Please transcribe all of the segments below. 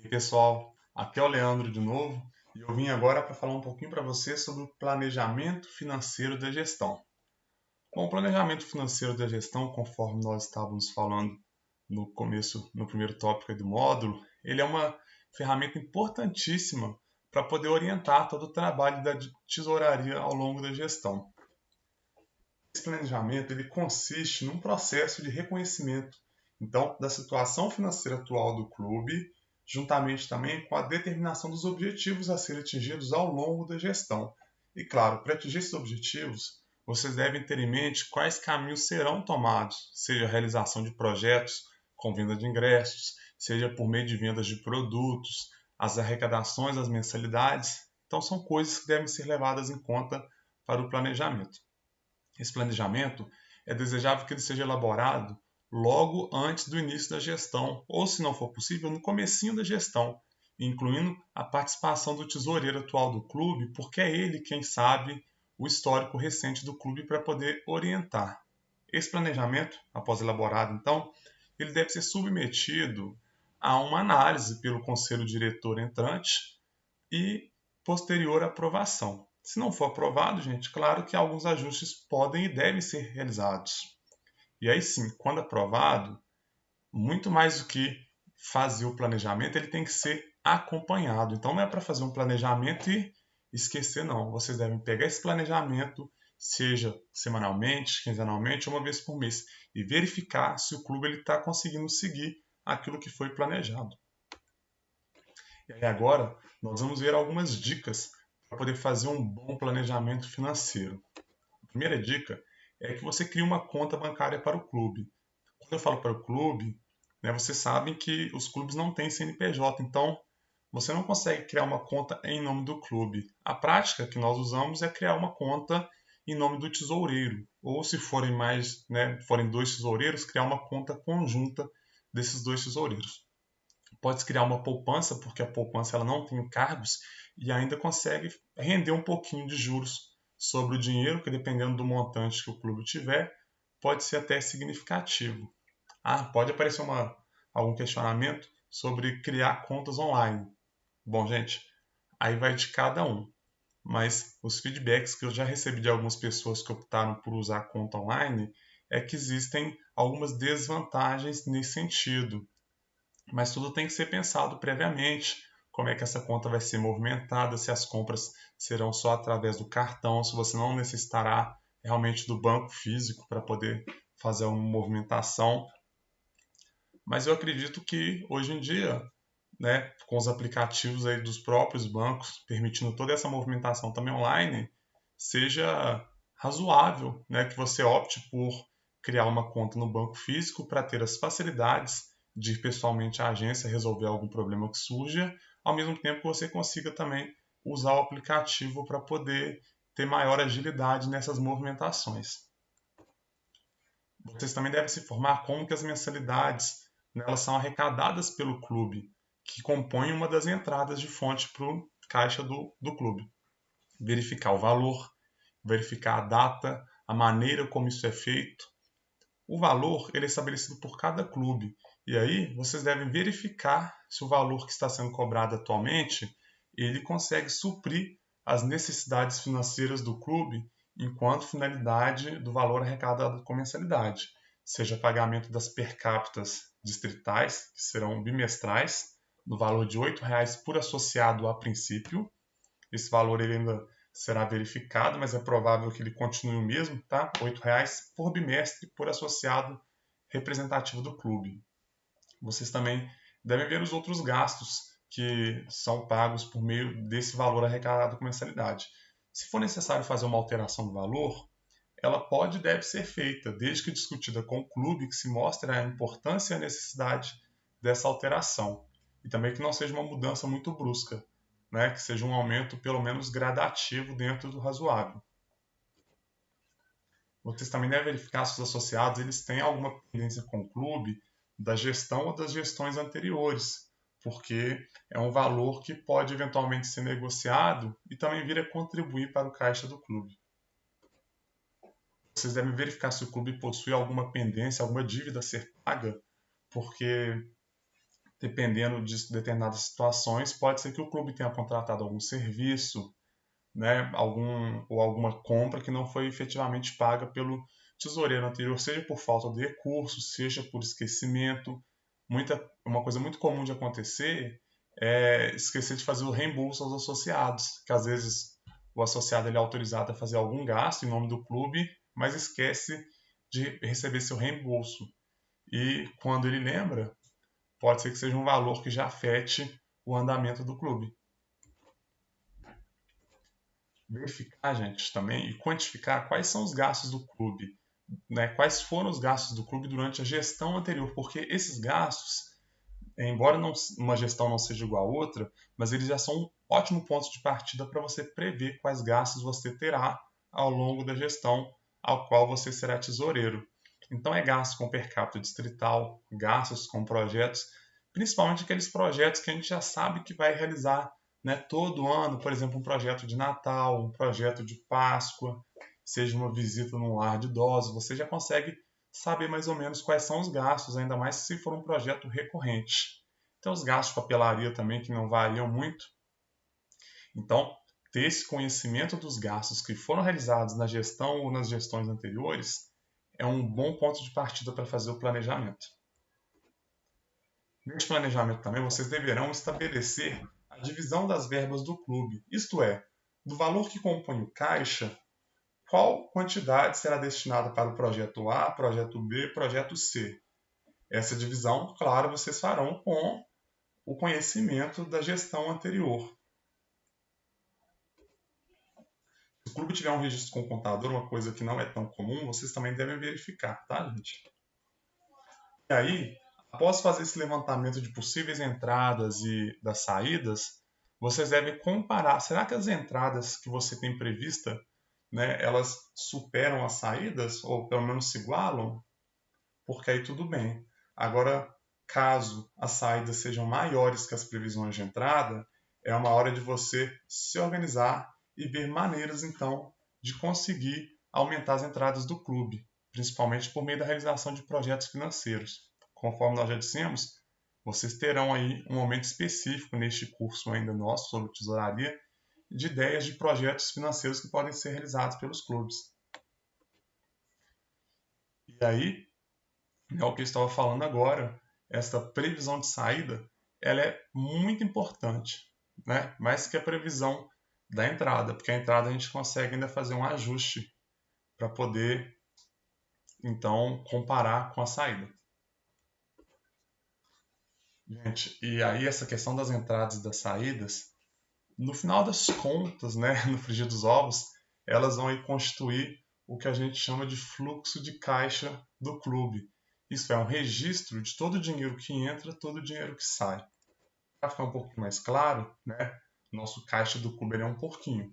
E pessoal, aqui é o Leandro de novo e eu vim agora para falar um pouquinho para você sobre o planejamento financeiro da gestão. Bom, o planejamento financeiro da gestão, conforme nós estávamos falando no começo, no primeiro tópico aí do módulo, ele é uma ferramenta importantíssima para poder orientar todo o trabalho da tesouraria ao longo da gestão. Esse planejamento ele consiste num processo de reconhecimento, então, da situação financeira atual do clube, juntamente também com a determinação dos objetivos a serem atingidos ao longo da gestão. E claro, para atingir esses objetivos, vocês devem ter em mente quais caminhos serão tomados, seja a realização de projetos com venda de ingressos, seja por meio de vendas de produtos, as arrecadações, as mensalidades. Então, são coisas que devem ser levadas em conta para o planejamento. Esse planejamento é desejável que ele seja elaborado logo antes do início da gestão, ou, se não for possível, no comecinho da gestão, incluindo a participação do tesoureiro atual do clube, porque é ele quem sabe o histórico recente do clube para poder orientar. Esse planejamento, após elaborado, então, ele deve ser submetido a uma análise pelo conselho diretor entrante e posterior aprovação. Se não for aprovado, gente, claro que alguns ajustes podem e devem ser realizados. E aí sim, quando aprovado, muito mais do que fazer o planejamento, ele tem que ser acompanhado. Então não é para fazer um planejamento e esquecer, não. Vocês devem pegar esse planejamento, seja semanalmente, quinzenalmente, uma vez por mês, e verificar se o clube está conseguindo seguir aquilo que foi planejado. E aí agora nós vamos ver algumas dicas para poder fazer um bom planejamento financeiro. A primeira dica é que você crie uma conta bancária para o clube. Quando eu falo para o clube, né, vocês sabem que os clubes não têm CNPJ, então você não consegue criar uma conta em nome do clube. A prática que nós usamos é criar uma conta em nome do tesoureiro, ou se forem mais, né, forem dois tesoureiros, criar uma conta conjunta desses dois tesoureiros. Pode criar uma poupança, porque a poupança ela não tem encargos e ainda consegue render um pouquinho de juros sobre o dinheiro, que dependendo do montante que o clube tiver, pode ser até significativo. Pode aparecer algum questionamento sobre criar contas online. Bom, gente, aí vai de cada um. Mas os feedbacks que eu já recebi de algumas pessoas que optaram por usar a conta online é que existem algumas desvantagens nesse sentido. Mas tudo tem que ser pensado previamente. Como é que essa conta vai ser movimentada, se as compras serão só através do cartão, se você não necessitará realmente do banco físico para poder fazer uma movimentação. Mas eu acredito que hoje em dia, né, com os aplicativos aí dos próprios bancos, permitindo toda essa movimentação também online, seja razoável, né, que você opte por criar uma conta no banco físico para ter as facilidades de ir pessoalmente à agência resolver algum problema que surja, ao mesmo tempo que você consiga também usar o aplicativo para poder ter maior agilidade nessas movimentações. Vocês também devem se informar como que as mensalidades, né, elas são arrecadadas pelo clube, que compõe uma das entradas de fonte para o caixa do clube. Verificar o valor, verificar a data, a maneira como isso é feito. O valor ele é estabelecido por cada clube. E aí vocês devem verificar se o valor que está sendo cobrado atualmente ele consegue suprir as necessidades financeiras do clube enquanto finalidade do valor arrecadado com mensalidade, seja pagamento das per capitas distritais, que serão bimestrais, no valor de R$ 8,00 por associado a princípio. Esse valor ele ainda será verificado, mas é provável que ele continue o mesmo, tá? R$ 8,00 por bimestre por associado representativo do clube. Vocês também devem ver os outros gastos que são pagos por meio desse valor arrecadado com mensalidade. Se for necessário fazer uma alteração do valor, ela pode e deve ser feita, desde que discutida com o clube, que se mostre a importância e a necessidade dessa alteração. E também que não seja uma mudança muito brusca, né? Que seja um aumento pelo menos gradativo dentro do razoável. Vocês também devem verificar se os associados eles têm alguma pendência com o clube da gestão ou das gestões anteriores, porque é um valor que pode eventualmente ser negociado e também vir a contribuir para o caixa do clube. Vocês devem verificar se o clube possui alguma pendência, alguma dívida a ser paga, porque dependendo de determinadas situações, pode ser que o clube tenha contratado algum serviço, né, ou alguma compra que não foi efetivamente paga pelo tesoureiro anterior, seja por falta de recursos, seja por esquecimento. Uma coisa muito comum de acontecer é esquecer de fazer o reembolso aos associados, que às vezes o associado ele é autorizado a fazer algum gasto em nome do clube, mas esquece de receber seu reembolso. E quando ele lembra, pode ser que seja um valor que já afete o andamento do clube. Verificar, gente, também e quantificar quais são os gastos do clube, né? Quais foram os gastos do clube durante a gestão anterior, porque esses gastos, embora uma gestão não seja igual a outra, mas eles já são um ótimo ponto de partida para você prever quais gastos você terá ao longo da gestão ao qual você será tesoureiro. Então, é gasto com per capita distrital, gastos com projetos, principalmente aqueles projetos que a gente já sabe que vai realizar, né, todo ano, por exemplo, um projeto de Natal, um projeto de Páscoa, seja uma visita num lar de idosos, você já consegue saber mais ou menos quais são os gastos, ainda mais se for um projeto recorrente. Tem os gastos de papelaria também, que não variam muito. Então, ter esse conhecimento dos gastos que foram realizados na gestão ou nas gestões anteriores é um bom ponto de partida para fazer o planejamento. Neste planejamento também, vocês deverão estabelecer a divisão das verbas do clube, isto é, do valor que compõe o caixa, qual quantidade será destinada para o projeto A, projeto B, projeto C. Essa divisão, claro, vocês farão com o conhecimento da gestão anterior. Se o clube tiver um registro com o contador, uma coisa que não é tão comum, vocês também devem verificar, tá, gente? E aí, após fazer esse levantamento de possíveis entradas e das saídas, vocês devem comparar. Será que as entradas que você tem prevista, né, elas superam as saídas ou pelo menos se igualam? Porque aí tudo bem. Agora, caso as saídas sejam maiores que as previsões de entrada, é uma hora de você se organizar e ver maneiras, então, de conseguir aumentar as entradas do clube, principalmente por meio da realização de projetos financeiros. Conforme nós já dissemos, vocês terão aí um momento específico neste curso ainda nosso sobre tesouraria de ideias de projetos financeiros que podem ser realizados pelos clubes. E aí, é o que eu estava falando agora, essa previsão de saída, ela é muito importante, né? Mais que a previsão da entrada, porque a entrada a gente consegue ainda fazer um ajuste para poder, então, comparar com a saída. Gente, e aí essa questão das entradas e das saídas, no final das contas, né, no frigir dos ovos, elas vão aí constituir o que a gente chama de fluxo de caixa do clube. Isso é um registro de todo o dinheiro que entra, todo o dinheiro que sai. Para ficar um pouquinho mais claro, né, nosso caixa do clube é um porquinho.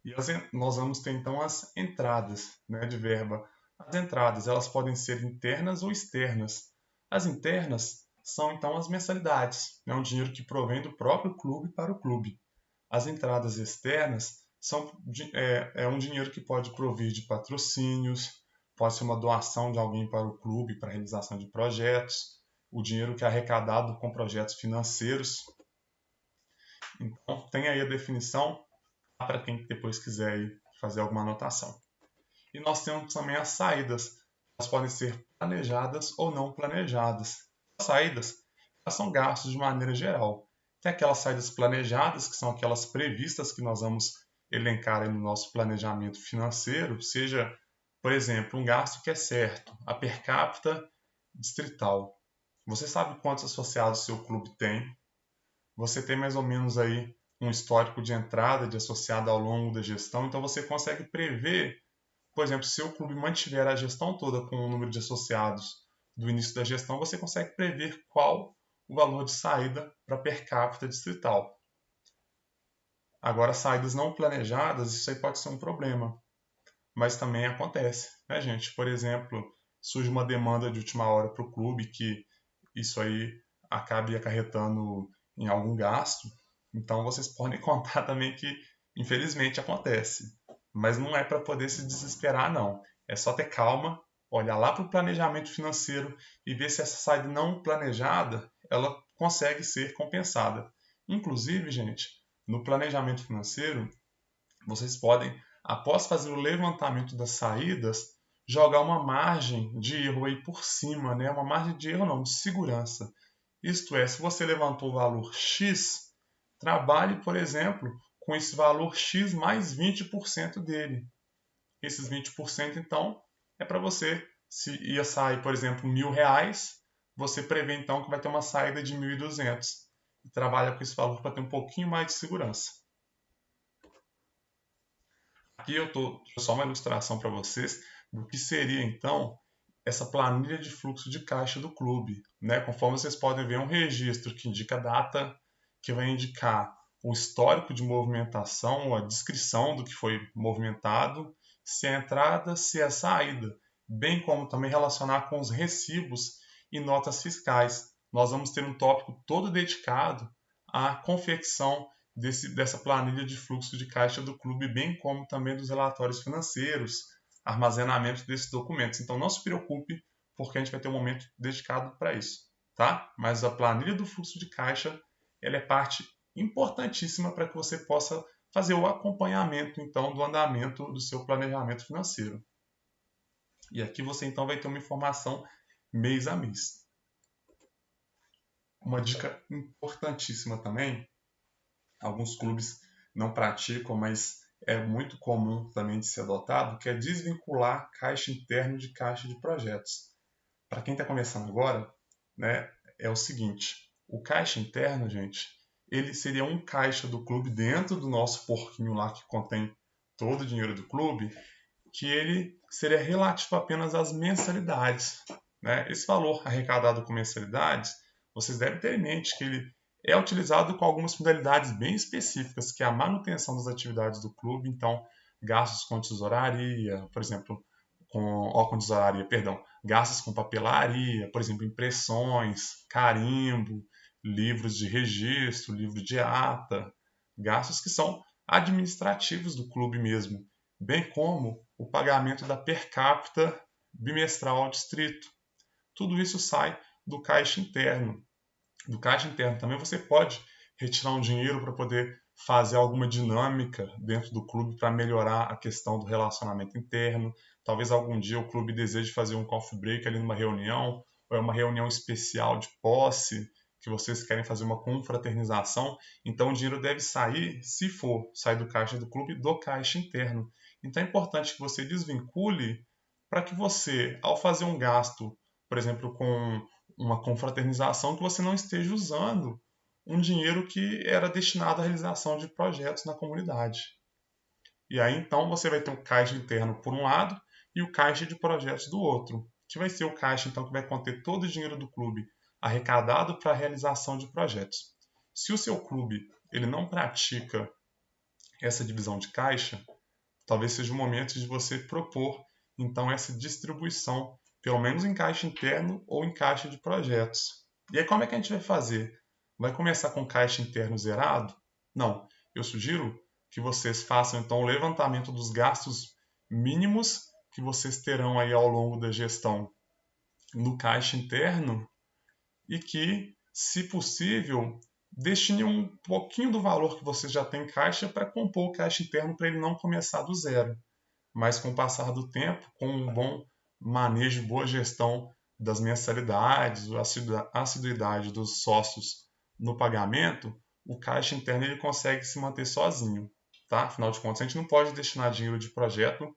E nós vamos ter então as entradas, né, de verba. As entradas elas podem ser internas ou externas. As internas são então as mensalidades, né, um dinheiro que provém do próprio clube para o clube. As entradas externas é um dinheiro que pode provir de patrocínios, pode ser uma doação de alguém para o clube para a realização de projetos, o dinheiro que é arrecadado com projetos financeiros. Então, tem aí a definição para quem depois quiser fazer alguma anotação. E nós temos também as saídas. Elas podem ser planejadas ou não planejadas. As saídas elas são gastos de maneira geral. Tem aquelas saídas planejadas, que são aquelas previstas que nós vamos elencar no nosso planejamento financeiro, seja, por exemplo, um gasto que é certo, a per capita distrital. Você sabe quantos associados seu clube tem, você tem mais ou menos aí um histórico de entrada de associado ao longo da gestão, então você consegue prever, por exemplo, se o clube mantiver a gestão toda com o número de associados do início da gestão, você consegue prever qual o valor de saída para per capita distrital. Agora, saídas não planejadas, isso aí pode ser um problema, mas também acontece, né, gente? Por exemplo, surge uma demanda de última hora para o clube que isso aí acabe acarretando em algum gasto. Então, vocês podem contar também que, infelizmente, acontece. Mas não é para poder se desesperar, não. É só ter calma olhar lá para o planejamento financeiro e ver se essa saída não planejada ela consegue ser compensada. Inclusive, gente, no planejamento financeiro, vocês podem, após fazer o levantamento das saídas, jogar uma margem de erro aí por cima, né? Uma margem de erro não, de segurança. Isto é, se você levantou o valor X, trabalhe, por exemplo, com esse valor X mais 20% dele. Esses 20%, então, é para você, se ia sair, por exemplo, R$ 1.000, você prevê então que vai ter uma saída de 1.200 e trabalha com esse valor para ter um pouquinho mais de segurança. Aqui eu estou só uma ilustração para vocês do que seria então essa planilha de fluxo de caixa do clube, né? Conforme vocês podem ver, é um registro que indica a data, que vai indicar o histórico de movimentação, a descrição do que foi movimentado, se é entrada, se é saída, bem como também relacionar com os recibos e notas fiscais. Nós vamos ter um tópico todo dedicado à confecção dessa planilha de fluxo de caixa do clube, bem como também dos relatórios financeiros, armazenamento desses documentos. Então não se preocupe, porque a gente vai ter um momento dedicado para isso, tá? Mas a planilha do fluxo de caixa, ela é parte importantíssima para que você possa fazer o acompanhamento então do andamento do seu planejamento financeiro. E aqui você então vai ter uma informação mês a mês. Uma dica importantíssima também, alguns clubes não praticam, mas é muito comum também de ser adotado, que é desvincular caixa interno de caixa de projetos. Para quem está começando agora, né, é o seguinte, o caixa interno, gente, ele seria um caixa do clube dentro do nosso porquinho lá que contém todo o dinheiro do clube, que ele seria relativo apenas às mensalidades, né? Esse valor arrecadado com mensalidades, vocês devem ter em mente que ele é utilizado com algumas finalidades bem específicas, que é a manutenção das atividades do clube, então gastos com tesouraria, por exemplo, gastos com papelaria, por exemplo, impressões, carimbo, livros de registro, livro de ata, gastos que são administrativos do clube mesmo, bem como o pagamento da per capita bimestral ao distrito. Tudo isso sai do caixa interno. Do caixa interno também você pode retirar um dinheiro para poder fazer alguma dinâmica dentro do clube para melhorar a questão do relacionamento interno. Talvez algum dia o clube deseje fazer um coffee break ali numa reunião, ou é uma reunião especial de posse, que vocês querem fazer uma confraternização. Então o dinheiro deve sair, se for sair do caixa do clube, do caixa interno. Então é importante que você desvincule para que você, ao fazer um gasto, por exemplo, com uma confraternização, que você não esteja usando um dinheiro que era destinado à realização de projetos na comunidade. E aí então você vai ter o caixa interno por um lado e o caixa de projetos do outro, que vai ser o caixa então que vai conter todo o dinheiro do clube arrecadado para a realização de projetos. Se o seu clube ele não pratica essa divisão de caixa, talvez seja o momento de você propor então essa distribuição, pelo menos em caixa interno ou em caixa de projetos. E aí como é que a gente vai fazer? Vai começar com caixa interno zerado? Não. Eu sugiro que vocês façam então o levantamento dos gastos mínimos que vocês terão aí ao longo da gestão no caixa interno e que, se possível, destine um pouquinho do valor que vocês já têm em caixa para compor o caixa interno para ele não começar do zero. Mas com o passar do tempo, com um bom manejo, boa gestão das mensalidades, a assiduidade dos sócios no pagamento, o caixa interno ele consegue se manter sozinho. Tá? Afinal de contas, a gente não pode destinar dinheiro de projeto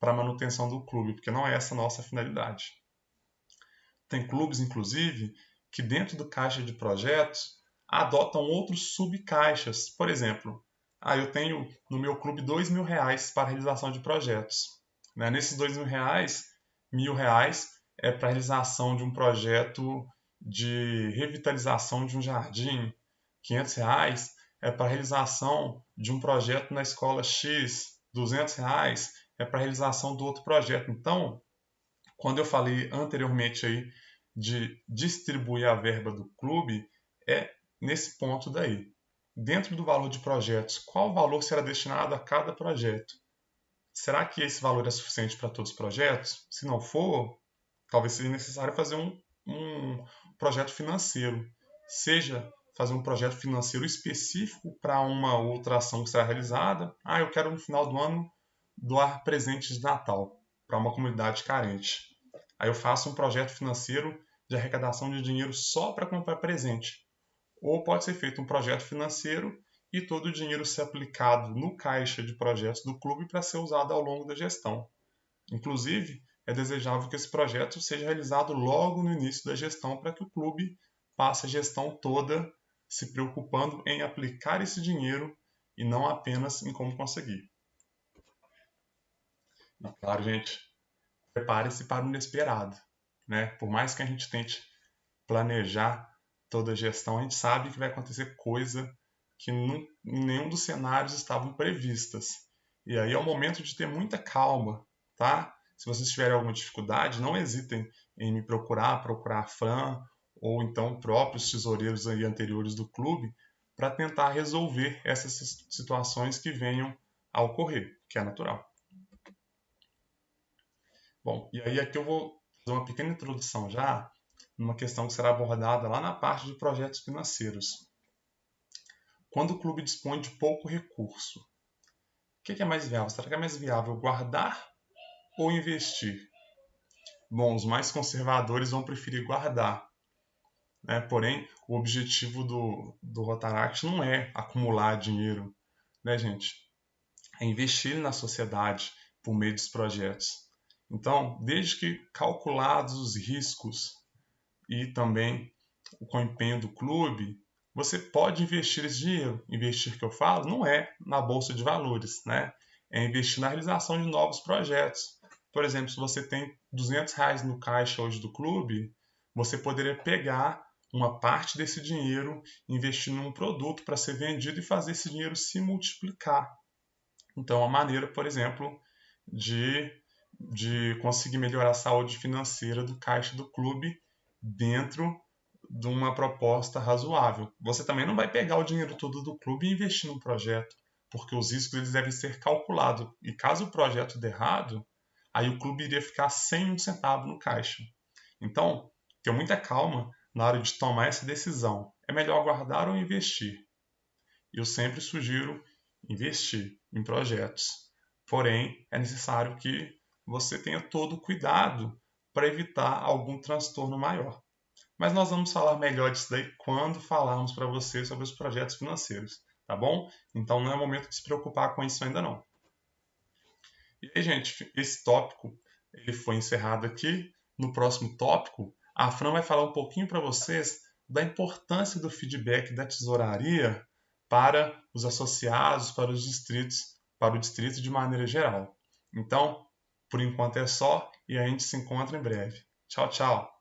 para a manutenção do clube, porque não é essa a nossa finalidade. Tem clubes, inclusive, que dentro do caixa de projetos adotam outros subcaixas. Por exemplo, eu tenho no meu clube R$ 2.000 para a realização de projetos. Nesses R$ 2.000, R$ 1.000 é para a realização de um projeto de revitalização de um jardim. R$ 500 é para a realização de um projeto na escola X. R$ 200 é para a realização do outro projeto. Então, quando eu falei anteriormente aí de distribuir a verba do clube, é nesse ponto daí. Dentro do valor de projetos, qual valor será destinado a cada projeto? será que esse valor é suficiente para todos os projetos? Se não for, talvez seja necessário fazer um projeto financeiro, seja fazer um projeto financeiro específico para uma outra ação que será realizada. Eu quero no final do ano doar presentes de Natal para uma comunidade carente. Aí eu faço um projeto financeiro de arrecadação de dinheiro só para comprar presente. Ou pode ser feito um projeto financeiro e todo o dinheiro ser aplicado no caixa de projetos do clube para ser usado ao longo da gestão. Inclusive, é desejável que esse projeto seja realizado logo no início da gestão para que o clube passe a gestão toda se preocupando em aplicar esse dinheiro e não apenas em como conseguir. E claro, gente, prepare-se para o inesperado, né? Por mais que a gente tente planejar toda a gestão, a gente sabe que vai acontecer coisa que em nenhum dos cenários estavam previstas. E aí é o momento de ter muita calma, tá? Se vocês tiverem alguma dificuldade, não hesitem em me procurar a Fran ou então próprios tesoureiros aí anteriores do clube para tentar resolver essas situações que venham a ocorrer, que é natural. Bom, e aí aqui eu vou fazer uma pequena introdução já numa questão que será abordada lá na parte de projetos financeiros. Quando o clube dispõe de pouco recurso, o que é mais viável? Será que é mais viável guardar ou investir? Bom, os mais conservadores vão preferir guardar, né? Porém, o objetivo do Rotaract não é acumular dinheiro, né, gente? É investir na sociedade por meio dos projetos. Então, desde que calculados os riscos e também com o empenho do clube, você pode investir esse dinheiro. Investir que eu falo não é na bolsa de valores, né? É investir na realização de novos projetos. Por exemplo, se você tem R$ 200 no caixa hoje do clube, você poderia pegar uma parte desse dinheiro, investir num produto para ser vendido e fazer esse dinheiro se multiplicar. Então, a maneira, por exemplo, de conseguir melhorar a saúde financeira do caixa do clube dentro de uma proposta razoável. Você também não vai pegar o dinheiro todo do clube e investir num projeto, porque os riscos eles devem ser calculados. E caso o projeto dê errado, aí o clube iria ficar sem um centavo no caixa. Então, tenha muita calma na hora de tomar essa decisão. É melhor guardar ou investir? Eu sempre sugiro investir em projetos. Porém, é necessário que você tenha todo o cuidado para evitar algum transtorno maior. Mas nós vamos falar melhor disso daí quando falarmos para você sobre os projetos financeiros, tá bom? Então não é momento de se preocupar com isso ainda não. E aí, gente, esse tópico ele foi encerrado aqui. No próximo tópico, a Fran vai falar um pouquinho para vocês da importância do feedback da tesouraria para os associados, para os distritos, para o distrito de maneira geral. Então, por enquanto é só e a gente se encontra em breve. Tchau, tchau!